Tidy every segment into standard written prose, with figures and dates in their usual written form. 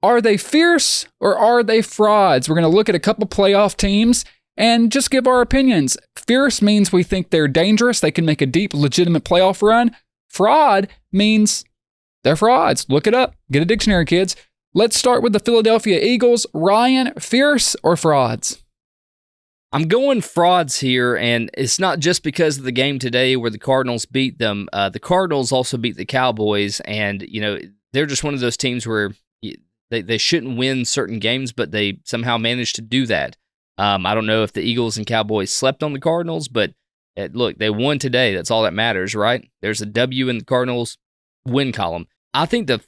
Are they fierce or are they frauds? We're going to look at a couple playoff teams and just give our opinions. Fierce means we think they're dangerous. They can make a deep, legitimate playoff run. Fraud means they're frauds. Look it up. Get a dictionary, kids. Let's start with the Philadelphia Eagles. Ryan, fierce or frauds? I'm going frauds here, and it's not just because of the game today where the Cardinals beat them. The Cardinals also beat the Cowboys, and they're just one of those teams where they shouldn't win certain games, but they somehow managed to do that. I don't know if the Eagles and Cowboys slept on the Cardinals, but look, they won today. That's all that matters, right? There's a W in the Cardinals win column. I think the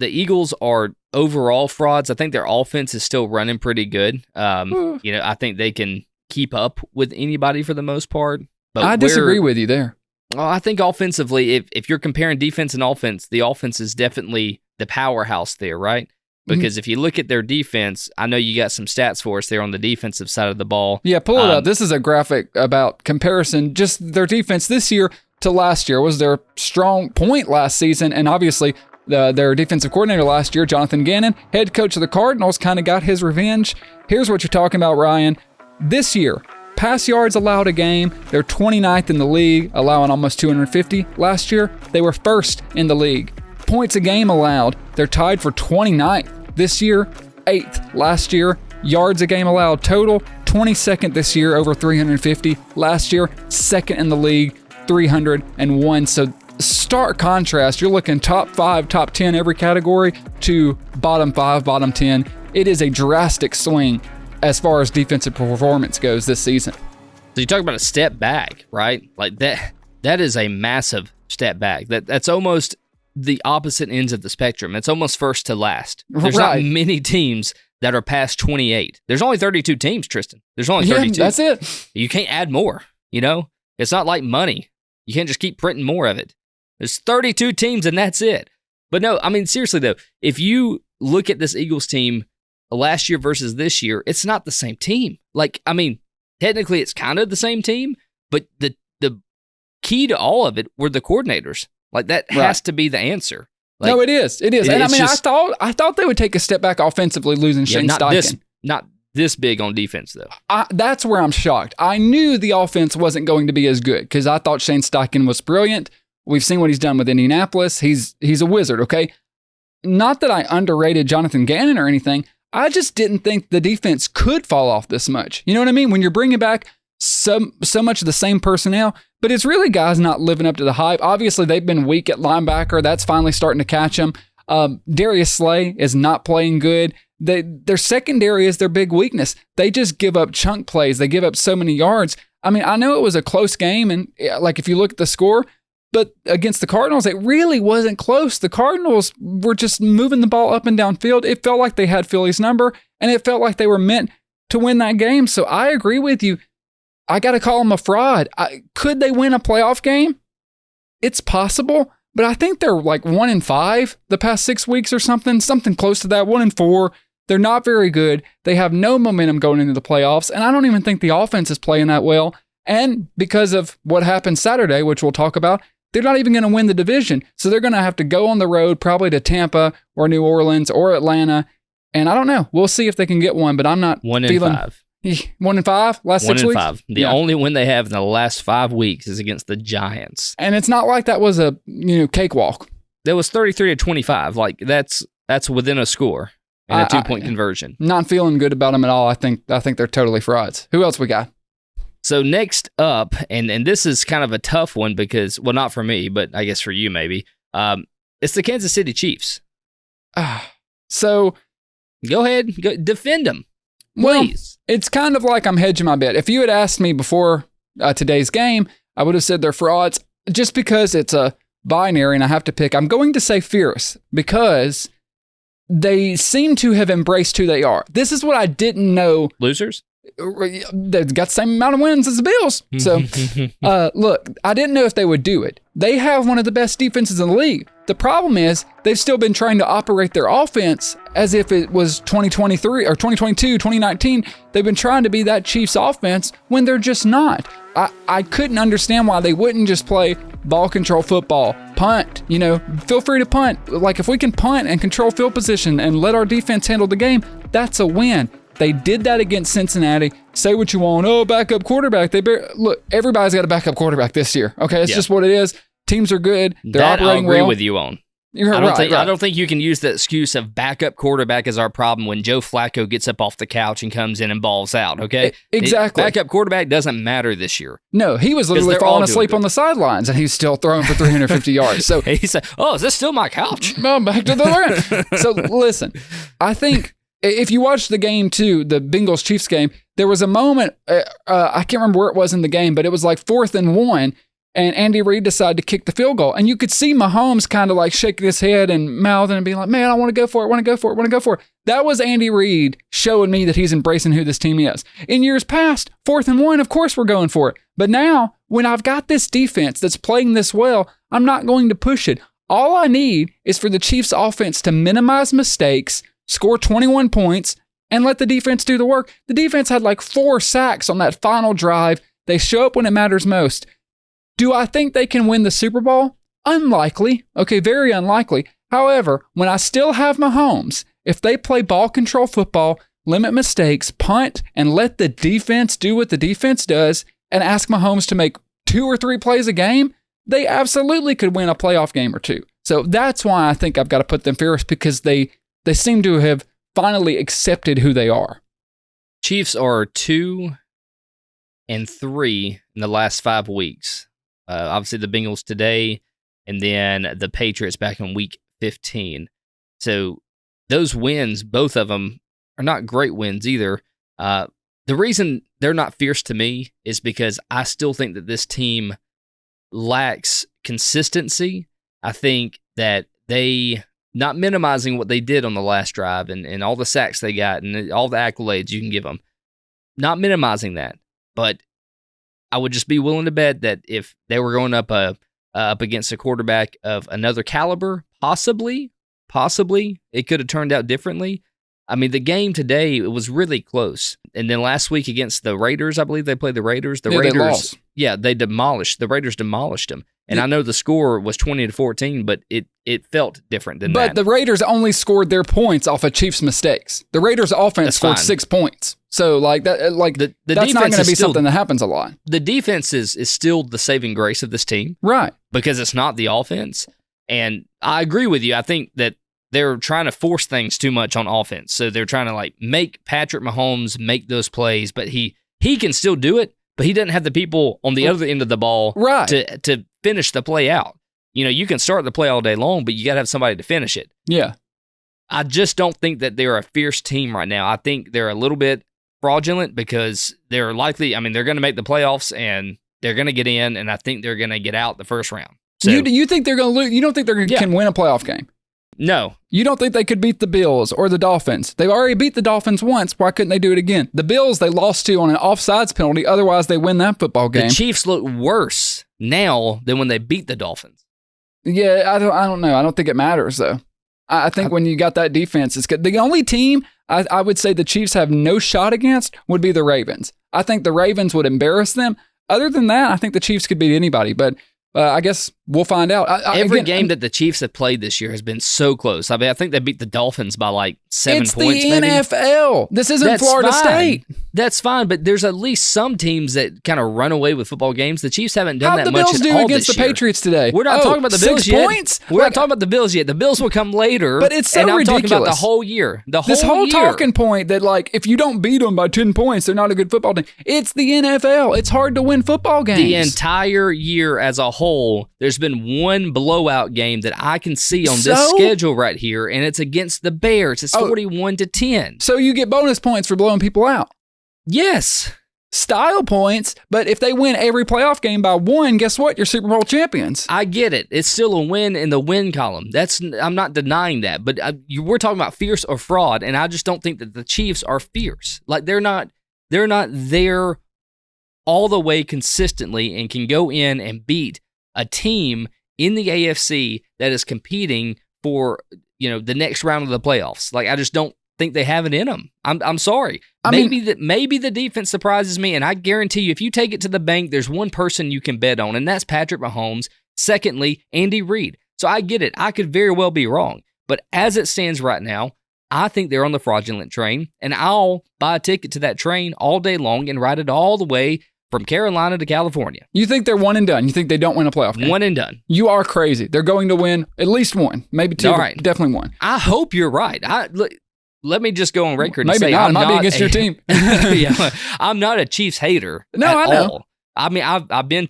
Eagles are overall frauds. I think their offense is still running pretty good. I think they can keep up with anybody for the most part. But I disagree with you there. Well, I think offensively, if you're comparing defense and offense, the offense is definitely the powerhouse there, right? Because if you look at their defense, I know you got some stats for us there on the defensive side of the ball. Yeah, pull it up. This is a graphic about comparison. Just their defense this year to last year was their strong point last season, and obviously their defensive coordinator last year, Jonathan Gannon, head coach of the Cardinals, kind of got his revenge. Here's what you're talking about, Ryan. This year, pass yards allowed a game, they're 29th in the league, allowing almost 250. Last year, they were first in the league. Points a game allowed, they're tied for 29th. This year, 8th. Last year, yards a game allowed total, 22nd this year, over 350. Last year, 2nd in the league, 301. So stark contrast. You're looking top 5, top 10 every category to bottom 5, bottom 10. It is a drastic swing as far as defensive performance goes this season. So you talk about a step back, right? Like that is a massive step back. That's almost the opposite ends of the spectrum. It's almost first to last. There's not many teams that are past 28. There's only 32 teams, Tristan. There's only 32. Yeah, that's it. You can't add more, It's not like money. You can't just keep printing more of it. There's 32 teams and that's it. But no, I mean, seriously though, if you look at this Eagles team last year versus this year, it's not the same team. Like, I mean, technically it's kind of the same team, but the key to all of it were the coordinators. Like, that has to be the answer. Like, no, it is. It is. And I mean, I thought they would take a step back offensively, losing Shane Steichen. Not this big on defense, though. That's where I'm shocked. I knew the offense wasn't going to be as good because I thought Shane Steichen was brilliant. We've seen what he's done with Indianapolis. He's a wizard, okay? Not that I underrated Jonathan Gannon or anything. I just didn't think the defense could fall off this much. You know what I mean? When you're bringing back so much of the same personnel, but it's really guys not living up to the hype. Obviously, they've been weak at linebacker. That's finally starting to catch them. Darius Slay is not playing good. Their secondary is their big weakness. They just give up chunk plays. They give up so many yards. I mean, I know it was a close game, and like if you look at the score, but against the Cardinals, it really wasn't close. The Cardinals were just moving the ball up and down field. It felt like they had Philly's number, and it felt like they were meant to win that game. So I agree with you. I got to call them a fraud. Could they win a playoff game? It's possible, but I think they're like 1-5 the past 6 weeks or something close to that, 1-4. They're not very good. They have no momentum going into the playoffs, and I don't even think the offense is playing that well. And because of what happened Saturday, which we'll talk about, they're not even going to win the division. So they're going to have to go on the road, probably to Tampa or New Orleans or Atlanta. And I don't know. We'll see if they can get one, but I'm not 1-5. 1-5 last 6 weeks? 1-5. The only win they have in the last 5 weeks is against the Giants. And it's not like that was a cakewalk. That was 33-25. Like that's within a score and a 2-point conversion. Not feeling good about them at all. I think they're totally frauds. Who else we got? So next up, and this is kind of a tough one because, well, not for me, but I guess for you maybe. It's the Kansas City Chiefs. So go ahead, defend them. Well, please. It's kind of like I'm hedging my bet. If you had asked me before today's game, I would have said they're frauds just because it's a binary and I have to pick. I'm going to say fierce because they seem to have embraced who they are. This is what I didn't know. Losers? They've got the same amount of wins as the Bills. So, look, I didn't know if they would do it. They have one of the best defenses in the league. The problem is they've still been trying to operate their offense as if it was 2023 or 2022, 2019. They've been trying to be that Chiefs offense when they're just not. I couldn't understand why they wouldn't just play ball control football, punt, feel free to punt. Like if we can punt and control field position and let our defense handle the game, that's a win. They did that against Cincinnati. Say what you want. Oh, backup quarterback. Look, everybody's got a backup quarterback this year. Okay, it's just what it is. Teams are good. They're operating well. I agree with you on. You're I right. don't think you can use the excuse of backup quarterback as our problem when Joe Flacco gets up off the couch and comes in and balls out, okay? Exactly. Backup quarterback doesn't matter this year. No, he was literally falling asleep on the sidelines, and he's still throwing for 350 yards. So he said, "Oh, is this still my couch?" No, back to the run. So listen, I think if you watch the game too, the Bengals-Chiefs game, there was a moment, I can't remember where it was in the game, but it was like 4th and 1, and Andy Reid decided to kick the field goal. And you could see Mahomes kind of like shaking his head and mouthing and being like, man, I want to go for it. That was Andy Reid showing me that he's embracing who this team is. In years past, 4th and 1, of course we're going for it. But now, when I've got this defense that's playing this well, I'm not going to push it. All I need is for the Chiefs offense to minimize mistakes, score 21 points, and let the defense do the work. The defense had like 4 sacks on that final drive. They show up when it matters most. Do I think they can win the Super Bowl? Unlikely. Okay, very unlikely. However, when I still have Mahomes, if they play ball control football, limit mistakes, punt, and let the defense do what the defense does, and ask Mahomes to make 2 or 3 plays a game, they absolutely could win a playoff game or 2. So that's why I think I've got to put them first, because they seem to have finally accepted who they are. Chiefs are 2-3 in the last 5 weeks. Obviously, the Bengals today, and then the Patriots back in Week 15. So those wins, both of them, are not great wins either. The reason they're not fierce to me is because I still think that this team lacks consistency. I think that they, not minimizing what they did on the last drive and all the sacks they got and all the accolades you can give them, not minimizing that, but I would just be willing to bet that if they were going up against a quarterback of another caliber, possibly, it could have turned out differently. I mean, the game today, it was really close. And then last week against the Raiders, I believe they played the Raiders. The Raiders, they lost. Yeah, the Raiders demolished them. And I know the score was 20-14, but it felt different than that. But the Raiders only scored their points off of Chiefs' mistakes. The Raiders' offense scored 6 points. So like that, the that's not going to be something that happens a lot. The defense is still the saving grace of this team, right? Because it's not the offense. And I agree with you. I think that they're trying to force things too much on offense. So they're trying to like make Patrick Mahomes make those plays, but he can still do it. But he doesn't have the people on the other end of the ball to finish the play out. You can start the play all day long, but you got to have somebody to finish it. Yeah. I just don't think that they're a fierce team right now. I think they're a little bit fraudulent because they're likely, they're going to make the playoffs and they're going to get in, and I think they're going to get out the first round. So, you think they're going to lose? You don't think they can win a playoff game? No. You don't think they could beat the Bills or the Dolphins? They've already beat the Dolphins once. Why couldn't they do it again? The Bills, they lost to on an offsides penalty. Otherwise, they win that football game. The Chiefs look worse now than when they beat the Dolphins. Yeah, I don't know. I don't think it matters, though. I think when you got that defense, it's good. The only team I would say the Chiefs have no shot against would be the Ravens. I think the Ravens would embarrass them. Other than that, I think the Chiefs could beat anybody, but I guess we'll find out. Every game that the Chiefs have played this year has been so close. I think they beat the Dolphins by like 7 points. It's the NFL. This isn't Florida State. That's fine, but there's at least some teams that kind of run away with football games. The Chiefs haven't done that much at all this year. How'd the Bills do against the Patriots today? We're not talking about the Bills 6 yet. Points? We're not talking about the Bills yet. The Bills will come later. But it's so ridiculous. I'm talking about the whole year. This whole talking point that like if you don't beat them by 10 points, they're not a good football team. It's the NFL. It's hard to win football games. The entire year as a whole, there's been one blowout game that I can see on this schedule right here, and it's against the Bears. It's 41-10. So you get bonus points for blowing people out. Yes. Style points, but if they win every playoff game by 1, guess what? You're Super Bowl champions. I get it. It's still a win in the win column. I'm not denying that, but we're talking about fierce or fraud, and I just don't think that the Chiefs are fierce. Like they're not They're not there all the way consistently and can go in and beat a team in the AFC that is competing for, the next round of the playoffs. Like, I just don't think they have it in them. I'm sorry. Maybe the defense surprises me, and I guarantee you, if you take it to the bank, there's one person you can bet on, and that's Patrick Mahomes. Secondly, Andy Reid. So I get it. I could very well be wrong. But as it stands right now, I think they're on the fraudulent train, and I'll buy a ticket to that train all day long and ride it all the way from Carolina to California. You think they're one and done? You think they don't win a playoff game? One and done. You are crazy. They're going to win at least one, maybe two, right. But definitely one. I hope you're right. Let me just go on record and say maybe not. It might be against your team. Yeah, I'm not a Chiefs hater. No, at I know. all. I mean, I've been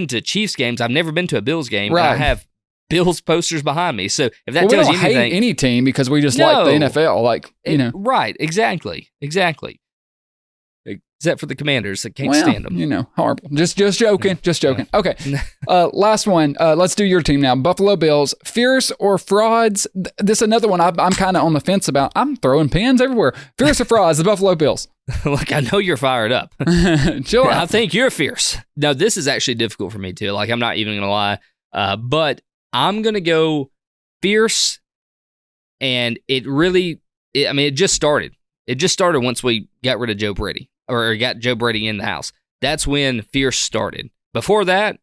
to Chiefs games. I've never been to a Bills game. Right. I have Bills posters behind me. So if that we tells don't you anything, hate any team because we just like the NFL. Right? Exactly. Except for the Commanders, that can't stand them. Horrible. Just joking. Okay. Last one. Let's do your team now. Buffalo Bills, fierce or frauds? This is another one I'm kind of on the fence about. I'm throwing pins everywhere. Fierce or frauds? The Buffalo Bills. Look, I know you're fired up. Chill out. I think you're fierce. No, this is actually difficult for me too. Like, I'm not even going to lie. But I'm going to go fierce. And it just started. It just started once we got rid of Joe Brady. Or got Joe Brady in the house. That's when fierce started. Before that,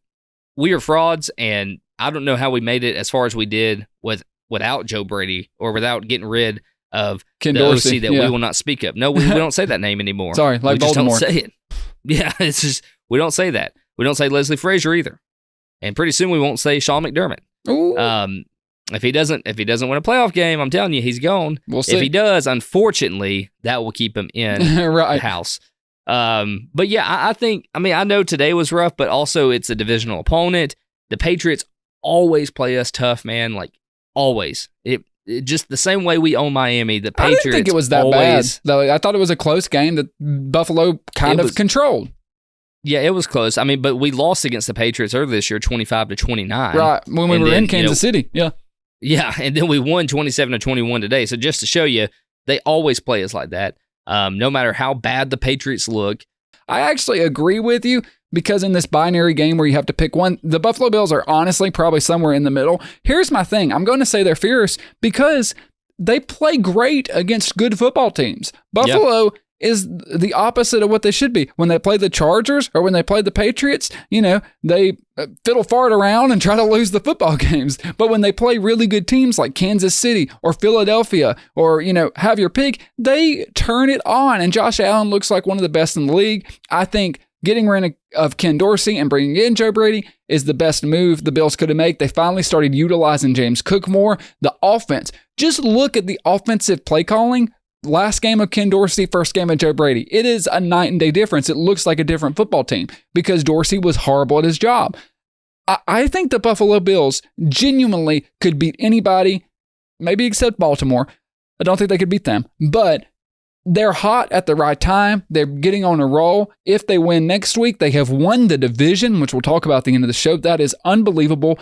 we were frauds, and I don't know how we made it as far as we did without Joe Brady or without getting rid of Ken the Dorsey, OC that we will not speak of. No, we don't say that name anymore. Sorry, like we just Baltimore. don't say it. Yeah, it's just we don't say that. We don't say Leslie Frazier either. And pretty soon we won't say Sean McDermott. Ooh. If he doesn't win a playoff game, I'm telling you, he's gone. We'll see. If he does, unfortunately, that will keep him in right. the house. But yeah, I know today was rough, but also it's a divisional opponent. The Patriots always play us tough, man. Like, always. It just the same way we own Miami. The Patriots. I didn't think it was that always, bad. Though I thought it was a close game that Buffalo kind of controlled. Yeah, it was close. I mean, but we lost against the Patriots earlier this year, 25-29. Right, when we were in Kansas City. Yeah. Yeah, and then we won 27-21 today. So just to show you, they always play us like that. No matter how bad the Patriots look. I actually agree with you because in this binary game where you have to pick one, the Buffalo Bills are honestly probably somewhere in the middle. Here's my thing. I'm going to say they're fierce because they play great against good football teams. Buffalo is the opposite of what they should be. When they play the Chargers or when they play the Patriots, they fiddle fart around and try to lose the football games. But when they play really good teams like Kansas City or Philadelphia or, have your pick, they turn it on. And Josh Allen looks like one of the best in the league. I think getting rid of Ken Dorsey and bringing in Joe Brady is the best move the Bills could have made. They finally started utilizing James Cook more. The offense, just look at the offensive play calling. Last game of Ken Dorsey, first game of Joe Brady. It is a night and day difference. It looks like a different football team because Dorsey was horrible at his job. I think the Buffalo Bills genuinely could beat anybody, maybe except Baltimore. I don't think they could beat them, but they're hot at the right time. They're getting on a roll. If they win next week, they have won the division, which we'll talk about at the end of the show. That is unbelievable.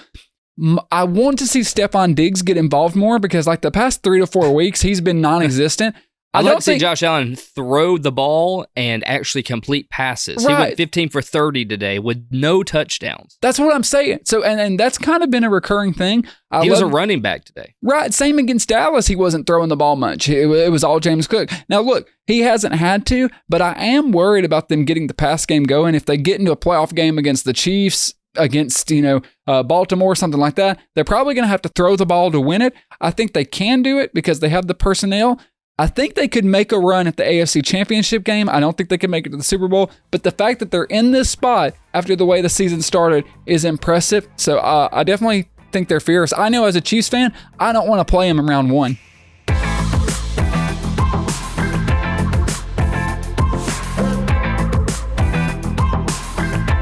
I want to see Stephon Diggs get involved more because like the past 3 to 4 weeks, he's been non-existent. I'd like to see Josh Allen throw the ball and actually complete passes. Right. He went 15 for 30 today with no touchdowns. That's what I'm saying. So, and that's kind of been a recurring thing. He was a running back today. Right. Same against Dallas. He wasn't throwing the ball much. It was all James Cook. Now, look, he hasn't had to, but I am worried about them getting the pass game going. If they get into a playoff game against the Chiefs, against, Baltimore, something like that, they're probably going to have to throw the ball to win it. I think they can do it because they have the personnel. I think they could make a run at the AFC Championship game. I don't think they could make it to the Super Bowl, but the fact that they're in this spot after the way the season started is impressive. So I definitely think they're fierce. I know as a Chiefs fan, I don't want to play them in round 1.